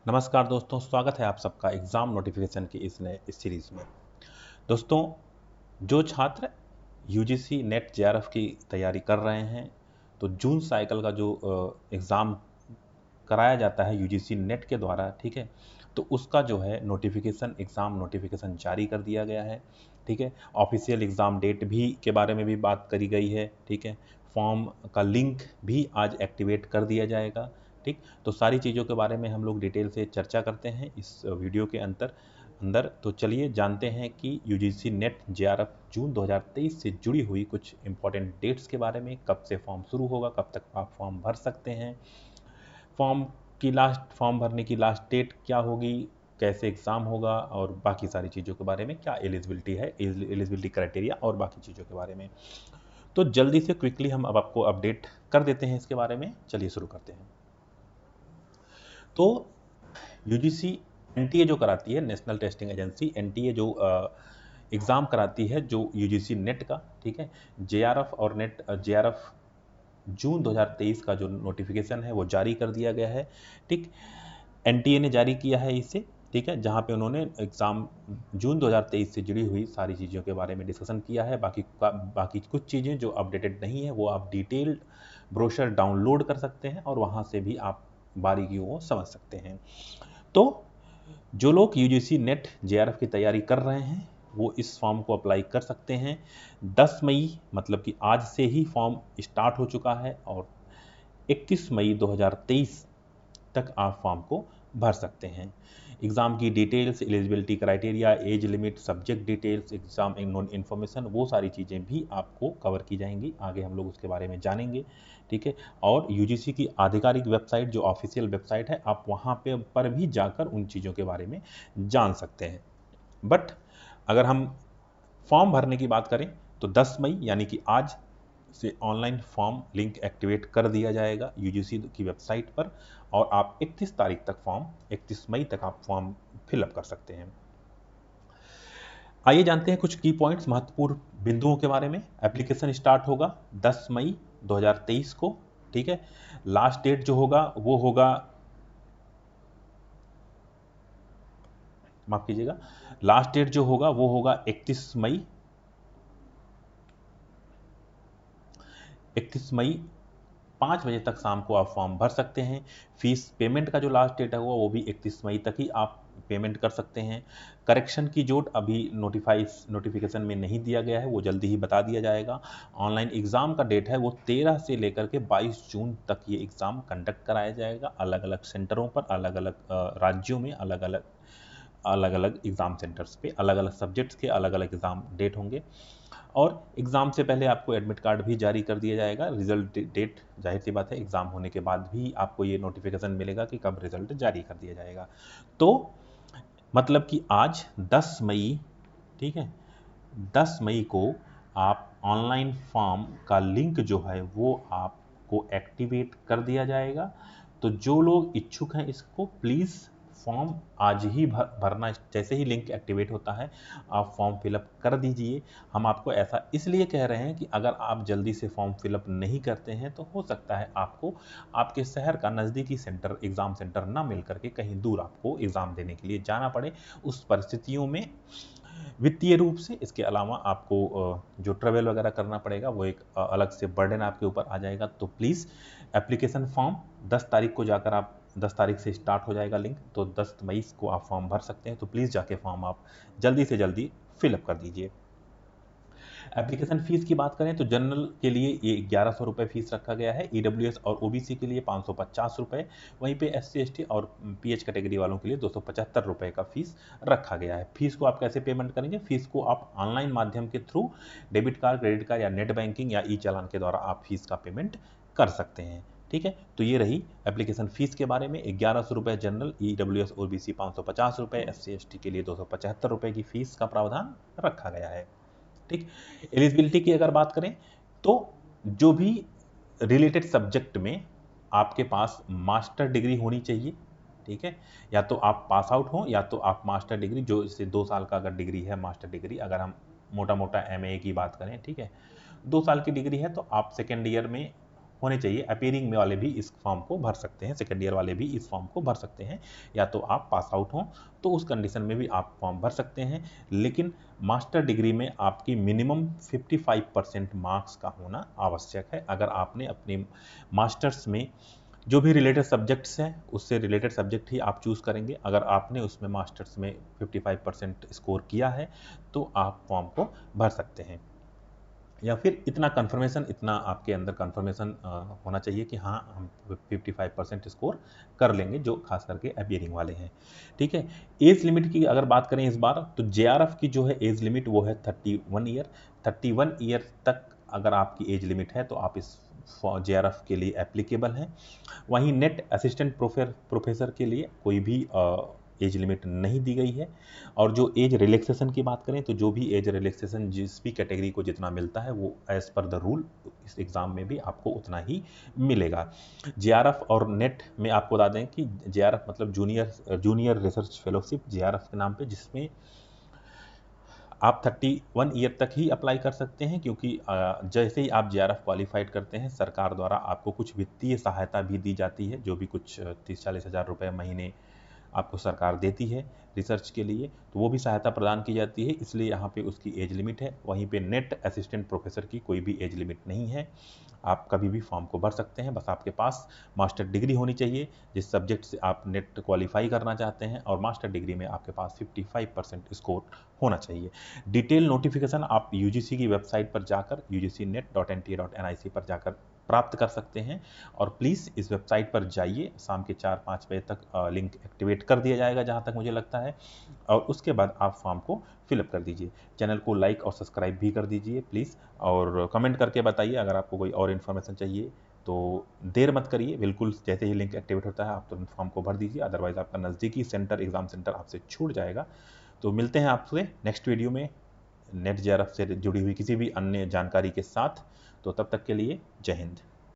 नमस्कार दोस्तों, स्वागत है आप सबका एग्ज़ाम नोटिफिकेशन की इस नए इस सीरीज़ में। दोस्तों, जो छात्र यूजीसी नेट जेआरएफ की तैयारी कर रहे हैं, तो जून साइकिल का जो एग्ज़ाम कराया जाता है यूजीसी नेट के द्वारा, ठीक है, तो उसका जो है नोटिफिकेशन एग्ज़ाम नोटिफिकेशन जारी कर दिया गया है, ठीक है। ऑफिशियल एग्ज़ाम डेट भी के बारे में भी बात करी गई है, ठीक है। फॉर्म का लिंक भी आज एक्टिवेट कर दिया जाएगा, ठीक। तो सारी चीज़ों के बारे में हम लोग डिटेल से चर्चा करते हैं इस वीडियो के अंदर। तो चलिए जानते हैं कि यूजीसी नेट जेआरएफ जून 2023 से जुड़ी हुई कुछ इंपॉर्टेंट डेट्स के बारे में, कब से फॉर्म शुरू होगा, कब तक आप फॉर्म भर सकते हैं, फॉर्म भरने की लास्ट डेट क्या होगी, कैसे एग्ज़ाम होगा और बाकी सारी चीज़ों के बारे में, क्या एलिजिबिलिटी है, एलिजिबिलिटी क्राइटेरिया और बाकी चीज़ों के बारे में। तो जल्दी से क्विकली हम अब आपको अपडेट कर देते हैं इसके बारे में। चलिए शुरू करते हैं। तो यूजीसी एनटीए जो कराती है, नेशनल टेस्टिंग एजेंसी, एनटीए जो एग्ज़ाम कराती है, जो यूजीसी नेट का, ठीक है, जेआरएफ और नेट जेआरएफ जून 2023 का जो नोटिफिकेशन है वो जारी कर दिया गया है, ठीक। एनटीए ने जारी किया है इसे, ठीक है, जहां पे उन्होंने एग्ज़ाम जून 2023 से जुड़ी हुई सारी चीज़ों के बारे में डिस्कशन किया है। बाकी कुछ चीज़ें जो अपडेटेड नहीं है वो आप डिटेल्ड ब्रोशर डाउनलोड कर सकते हैं और वहां से भी आप बारीकियों को समझ सकते हैं। तो जो लोग यूजीसी नेट जेआरएफ की तैयारी कर रहे हैं वो इस फॉर्म को अप्लाई कर सकते हैं। 10 मई मतलब कि आज से ही फॉर्म स्टार्ट हो चुका है और 21 मई 2023 तक आप फॉर्म को भर सकते हैं। एग्ज़ाम की details, eligibility criteria, age limit, subject details, exam information, वो सारी चीज़ें भी आपको कवर की जाएंगी। आगे हम लोग उसके बारे में जानेंगे, ठीक है। और यूजीसी की आधिकारिक वेबसाइट जो ऑफिशियल वेबसाइट है, आप वहाँ पर भी जाकर उन चीज़ों के बारे में जान सकते हैं। बट अगर हम फॉर्म भरने की बात करें तो 10 मई यानी कि आज से ऑनलाइन फॉर्म लिंक एक्टिवेट कर दिया जाएगा यूजीसी की वेबसाइट पर और आप 31 मई तक आप फॉर्म फिलअप कर सकते हैं। आइए जानते हैं कुछ की पॉइंट्स, महत्वपूर्ण बिंदुओं के बारे में। एप्लीकेशन स्टार्ट होगा 10 मई 2023 को, ठीक है। लास्ट डेट जो होगा वो होगा, माफ कीजिएगा, लास्ट डेट जो होगा वो होगा 31 मई 5 बजे तक शाम को आप फॉर्म भर सकते हैं। फीस पेमेंट का जो लास्ट डेट है वो भी 31 मई तक ही आप पेमेंट कर सकते हैं। करेक्शन की जोट अभी नोटिफिकेशन में नहीं दिया गया है, वो जल्दी ही बता दिया जाएगा। ऑनलाइन एग्ज़ाम का डेट है वो 13 से लेकर के 22 जून तक ये एग्ज़ाम कंडक्ट कराया जाएगा। अलग अलग सेंटरों पर, अलग अलग राज्यों में अलग अलग एग्ज़ाम सेंटर्स पे अलग अलग सब्जेक्ट्स के अलग अलग एग्ज़ाम डेट होंगे। और एग्ज़ाम से पहले आपको एडमिट कार्ड भी जारी कर दिया जाएगा। रिजल्ट डेट, जाहिर सी बात है, एग्ज़ाम होने के बाद भी आपको ये नोटिफिकेशन मिलेगा कि कब रिजल्ट जारी कर दिया जाएगा। तो मतलब कि आज 10 मई, ठीक है, 10 मई को आप ऑनलाइन फॉर्म का लिंक जो है वो आपको एक्टिवेट कर दिया जाएगा। तो जो लोग इच्छुक हैं इसको प्लीज़ फॉर्म आज ही भरना, जैसे ही लिंक एक्टिवेट होता है आप फॉर्म फिलअप कर दीजिए। हम आपको ऐसा इसलिए कह रहे हैं कि अगर आप जल्दी से फॉर्म फिलअप नहीं करते हैं तो हो सकता है आपको आपके शहर का नज़दीकी सेंटर, एग्ज़ाम सेंटर ना मिल करके कहीं दूर आपको एग्ज़ाम देने के लिए जाना पड़े। उस परिस्थितियों में वित्तीय रूप से, इसके अलावा आपको जो ट्रैवल वगैरह करना पड़ेगा वो एक अलग से बर्डन आपके ऊपर आ जाएगा। तो प्लीज़ एप्लीकेशन फॉर्म 10 तारीख को जाकर आप, 10 तारीख से स्टार्ट हो जाएगा लिंक, तो 10 मई को आप फॉर्म भर सकते हैं। तो प्लीज़ जाके फॉर्म आप जल्दी से जल्दी फिलअप कर दीजिए। एप्लीकेशन फ़ीस की बात करें तो जनरल के लिए ये 1100 रुपये फ़ीस रखा गया है, ईडब्ल्यूएस और ओबीसी के लिए 550 रुपये, वहीं पे एससी एसटी और पीएच कैटेगरी वालों के लिए 275 रुपये का फ़ीस रखा गया है। फ़ीस को आप कैसे पेमेंट करेंगे? फ़ीस को आप ऑनलाइन माध्यम के through debit card, credit card या नेट बैंकिंग या ई चालान के द्वारा आप फीस का पेमेंट कर सकते हैं, ठीक है। तो ये रही एप्लीकेशन फ़ीस के बारे में। 1100 रुपये जनरल, ईडब्ल्यूएस ओबीसी 550 रुपये, एससी एसटी के लिए 275 रुपये की फ़ीस का प्रावधान रखा गया है, ठीक। एलिजिबिलिटी की अगर बात करें तो जो भी रिलेटेड सब्जेक्ट में आपके पास मास्टर डिग्री होनी चाहिए, ठीक है। या तो आप पास आउट हो या तो आप मास्टर डिग्री, जो इससे 2 साल का अगर डिग्री है, मास्टर डिग्री, अगर हम मोटा मोटा एमए की बात करें, ठीक है, 2 साल की डिग्री है तो आप सेकेंड ईयर में होने चाहिए। अपीयरिंग में वाले भी इस फॉर्म को भर सकते हैं, सेकेंड ईयर वाले भी इस फॉर्म को भर सकते हैं, या तो आप पास आउट हों तो उस कंडीशन में भी आप फॉर्म भर सकते हैं। लेकिन मास्टर डिग्री में आपकी मिनिमम 55% मार्क्स का होना आवश्यक है। अगर आपने अपने मास्टर्स में जो भी रिलेटेड सब्जेक्ट्स हैं उससे रिलेटेड सब्जेक्ट ही आप चूज़ करेंगे। अगर आपने उसमें मास्टर्स में 55% स्कोर किया है तो आप फॉर्म को भर सकते हैं, या फिर इतना आपके अंदर कंफर्मेशन होना चाहिए कि हाँ हम 55% स्कोर कर लेंगे, जो खास करके अपीयरिंग वाले हैं। ठीक है। एज लिमिट की अगर बात करें इस बार, तो जेआरएफ की जो है एज लिमिट वो है 31 ईयर। 31 ईयर तक अगर आपकी एज लिमिट है तो आप इस जेआरएफ के लिए एप्लीकेबल हैं। वहीं नेट असिस्टेंट प्रोफेसर के लिए कोई भी एज लिमिट नहीं दी गई है। और जो एज रिलैक्सेशन की बात करें तो जो भी एज रिलैक्सेशन जिस भी कैटेगरी को जितना मिलता है वो एज पर द रूल इस एग्ज़ाम में भी आपको उतना ही मिलेगा। जेआरएफ और नेट में आपको बता दें कि जेआरएफ मतलब जूनियर रिसर्च फेलोशिप जेआरएफ के नाम पे, जिसमें आप 31 ईयर तक ही अप्लाई कर सकते हैं, क्योंकि जैसे ही आप जेआरएफ क्वालिफाइड करते हैं सरकार द्वारा आपको कुछ वित्तीय सहायता भी दी जाती है, जो भी कुछ 30-40 हज़ार रुपये महीने आपको सरकार देती है रिसर्च के लिए, तो वो भी सहायता प्रदान की जाती है, इसलिए यहाँ पे उसकी एज लिमिट है। वहीं पे नेट असिस्टेंट प्रोफेसर की कोई भी एज लिमिट नहीं है, आप कभी भी फॉर्म को भर सकते हैं। बस आपके पास मास्टर डिग्री होनी चाहिए जिस सब्जेक्ट से आप नेट क्वालिफाई करना चाहते हैं, और मास्टर डिग्री में आपके पास 55% स्कोर होना चाहिए। डिटेल नोटिफिकेशन आप यूजीसी की वेबसाइट पर जाकर ugcnet.nta.nic पर जाकर प्राप्त कर सकते हैं। और प्लीज़ इस वेबसाइट पर जाइए, शाम के 4-5 बजे तक लिंक एक्टिवेट कर दिया जाएगा जहाँ तक मुझे लगता है, और उसके बाद आप फॉर्म को फिलअप कर दीजिए। चैनल को लाइक और सब्सक्राइब भी कर दीजिए प्लीज़, और कमेंट करके बताइए अगर आपको कोई और इन्फॉर्मेशन चाहिए तो देर मत करिए, बिल्कुल जैसे ही लिंक एक्टिवेट होता है आप तुरंत फॉर्म को भर दीजिए, अदरवाइज़ आपका नज़दीकी सेंटर एग्ज़ाम सेंटर आपसे छूट जाएगा। तो मिलते हैं आपसे नेक्स्ट वीडियो में नेट जेआरएफ से जुड़ी हुई किसी भी अन्य जानकारी के साथ। तो तब तक के लिए जय हिंद।